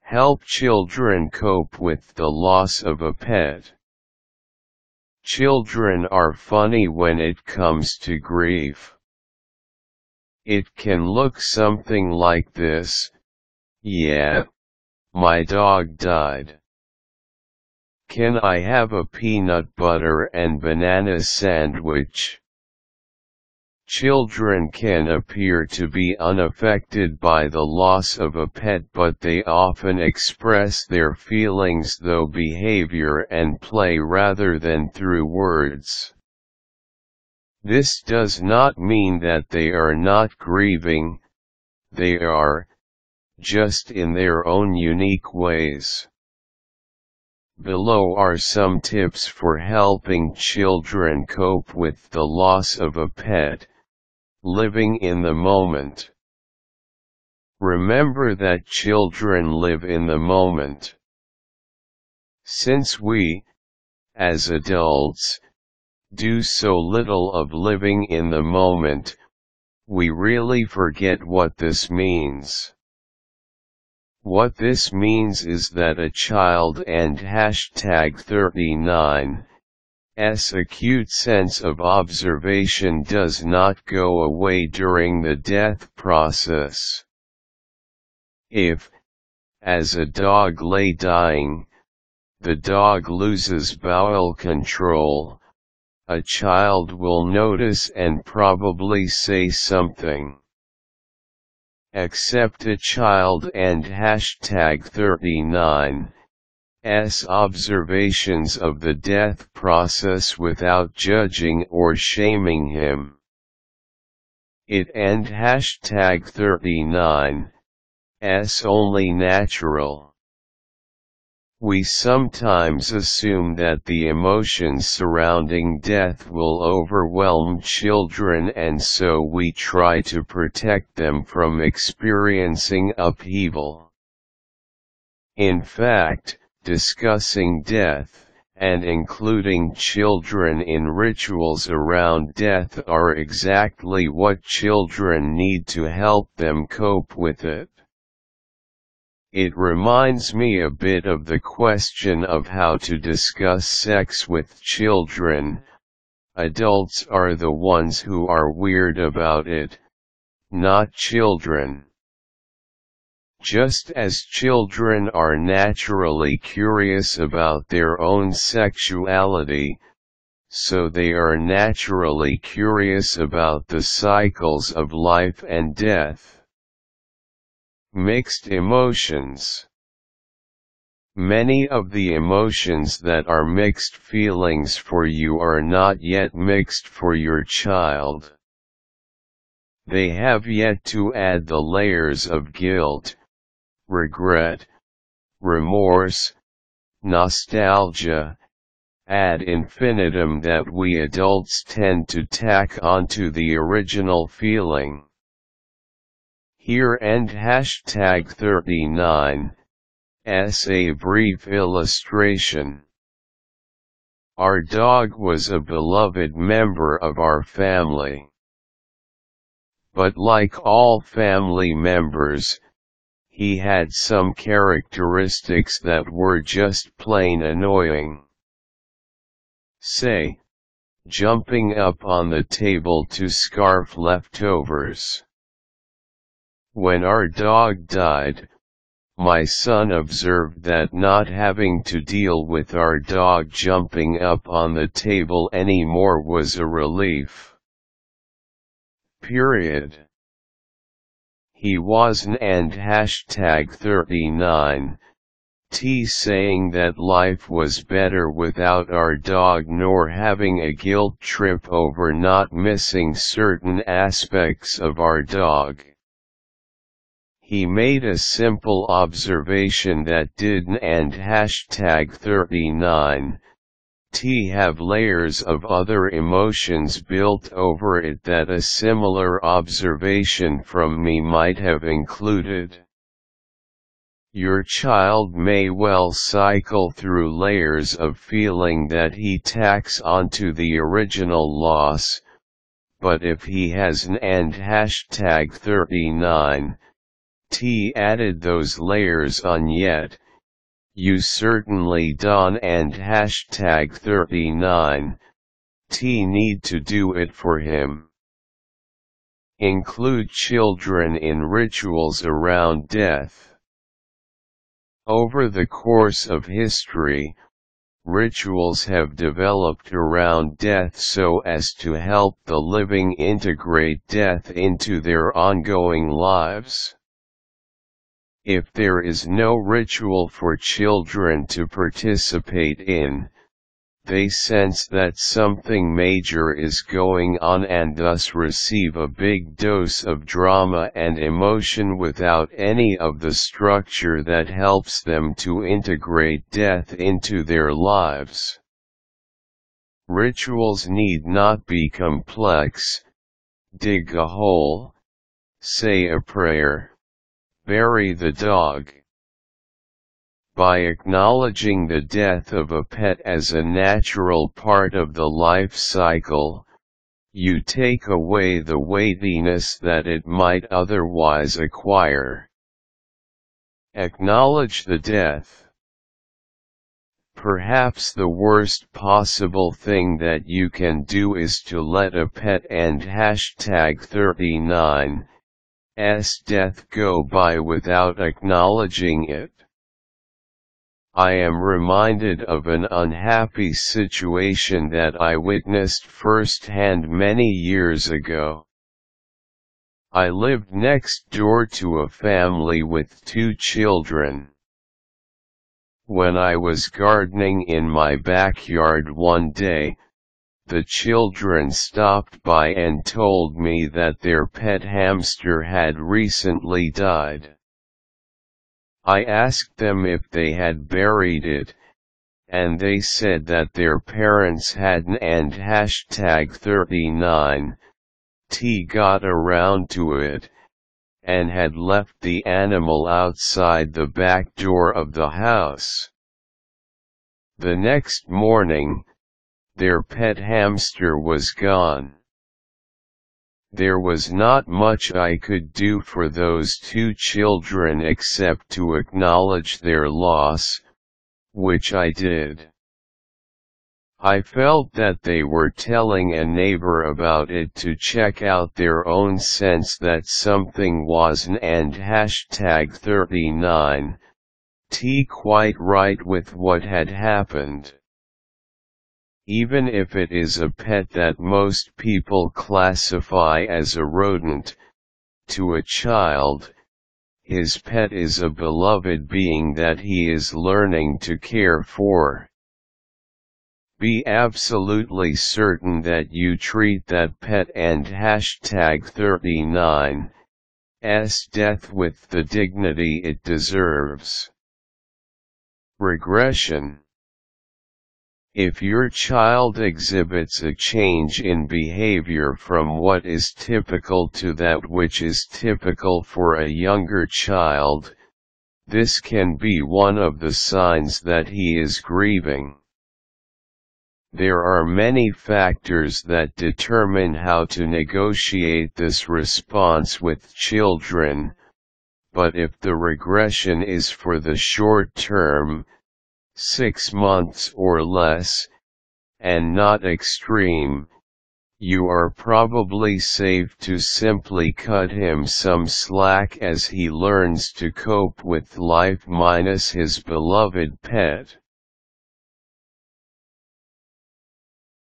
Help children cope with the loss of a pet. Children are funny when it comes to grief. It can look something like this. Yeah, my dog died. Can I have a peanut butter and banana sandwich? Children can appear to be unaffected by the loss of a pet, but they often express their feelings through behavior and play rather than through words. This does not mean that they are not grieving. They are, just in their own unique ways. Below are some tips for helping children cope with the loss of a pet. Living in the moment. Remember that children live in the moment. Since we, as adults, do so little of living in the moment, we really forget what this means. What this means is that a child and #39's acute sense of observation does not go away during the death process. If, as a dog lay dying, the dog loses bowel control, a child will notice and probably say something. Accept a child and #39's observations of the death process without judging or shaming him. It and #39's only natural. We sometimes assume that the emotions surrounding death will overwhelm children, and so we try to protect them from experiencing upheaval. In fact, discussing death, and including children in rituals around death, are exactly what children need to help them cope with it. It reminds me a bit of the question of how to discuss sex with children. Adults are the ones who are weird about it, not children. Just as children are naturally curious about their own sexuality, so they are naturally curious about the cycles of life and death. Mixed emotions. Many of the emotions that are mixed feelings for you are not yet mixed for your child. They have yet to add the layers of guilt, regret, remorse, nostalgia, ad infinitum that we adults tend to tack onto the original feeling. Here end #39's a brief illustration. Our dog was a beloved member of our family. But like all family members, he had some characteristics that were just plain annoying. Say, jumping up on the table to scarf leftovers. When our dog died, my son observed that not having to deal with our dog jumping up on the table anymore was a relief. Period. He wasn't and #39's saying that life was better without our dog, nor having a guilt trip over not missing certain aspects of our dog. He made a simple observation that didn't and #39's have layers of other emotions built over it that a similar observation from me might have included. Your child may well cycle through layers of feeling that he tacks onto the original loss, but if he has an and #39's T added those layers on yet. You certainly don't and hashtag 39. T need to do it for him. Include children in rituals around death. Over the course of history, rituals have developed around death so as to help the living integrate death into their ongoing lives. If there is no ritual for children to participate in, they sense that something major is going on and thus receive a big dose of drama and emotion without any of the structure that helps them to integrate death into their lives. Rituals need not be complex. Dig a hole, say a prayer, bury the dog. By acknowledging the death of a pet as a natural part of the life cycle, you take away the weightiness that it might otherwise acquire. Acknowledge the death. Perhaps the worst possible thing that you can do is to let a pet and hashtag 39's death go by without acknowledging it. I am reminded of an unhappy situation that I witnessed firsthand many years ago. I lived next door to a family with 2 children. When I was gardening in my backyard one day, the children stopped by and told me that their pet hamster had recently died. I asked them if they had buried it, and they said that their parents hadn't and hashtag 39 T got around to it, and had left the animal outside the back door of the house. The next morning, their pet hamster was gone. There was not much I could do for those 2 children except to acknowledge their loss, which I did. I felt that they were telling a neighbor about it to check out their own sense that something wasn't and hashtag 39 T quite right with what had happened. Even if it is a pet that most people classify as a rodent, to a child, his pet is a beloved being that he is learning to care for. Be absolutely certain that you treat that pet and hashtag 39's death with the dignity it deserves. Regression. If your child exhibits a change in behavior from what is typical to that which is typical for a younger child, this can be one of the signs that he is grieving. There are many factors that determine how to negotiate this response with children, but if the regression is for the short term, 6 months or less, and not extreme, you are probably safe to simply cut him some slack as he learns to cope with life minus his beloved pet.